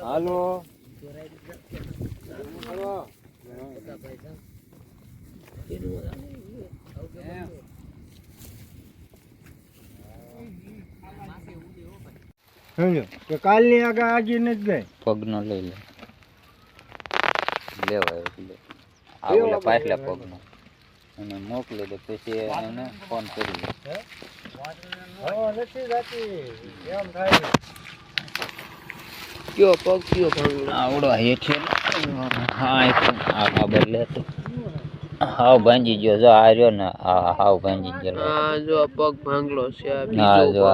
હાલો સમજો કે કાલની આગળ આજે નથી જાય પગનો લઈ લે લેવાય એટલે આ પાછલા પગનો અને મોકલી દે પછી એને ફોન કરી લે નથી જાતી એમ થાય કયો પગ કયો ભાંગલો આવડો હેઠે આ બદલે તો હાવ ભાંજી ગયો જો આ રહ્યો ને આ હાવ ભાંજી ગયો હા જો આ પગ ભાંગલો છે આ હા બીજો જો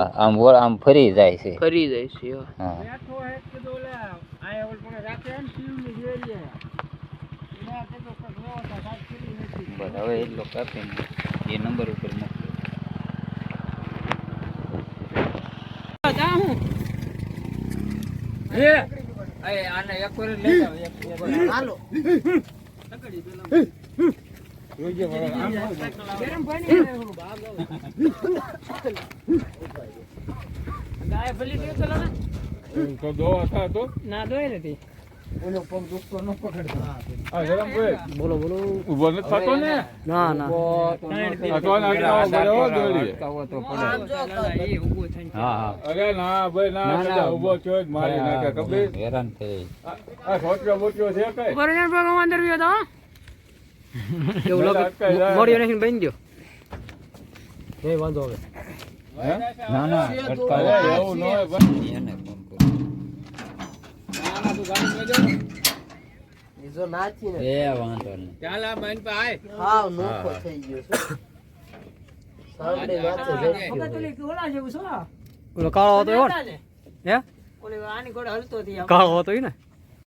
આમ ફરી જાય છે ફરી જાય છે હા બેઠો હે કે દોલા આયા ઓલ પણ રાખે એમ શિવની જેરી એના કે તો કગનો હતા સાચી નથી બસ હવે એટલો કાપીને એ નંબર ઉપર મોકલો આને એક વાર લઈ જાવ હાલો રોજે ગરમ પાણી ગાય ભલી દે ચલો ને તો દો હતા તો ના દોય નથી ઓલો પગ દુખતો ન પકડતો હા ગરમ ભાઈ બોલો બોલો ઉભો ન થતો ને ના ના તો ના બોલો દોડી કાવો તો પડે એ ઊભો થઈને હા અરે ના ભાઈ ના ઊભો છો જ મારી નાખે કબે હેરાન થઈ આ છોકરો બોટ્યો છે કઈ બરોબર પગ અંદર વ્યો તો એવું લાગે મોડિયો નાખીને બાંધી દો એ વાંધો હવે ના ના અટકાવ એવું ન હોય ભાઈ એને ફોન કરો ના તું ગાડી લઈ જા જો નાચી ને એ વાંધો નહીં ચાલ આ બેન પે આય હાવ નોખો થઈ ગયો છે સાંભળે નાચે ઓલો કાળો હતો એવો ને હે ઓલે આની ઘોડે હલતો હતી કાળો હતો ઈ ને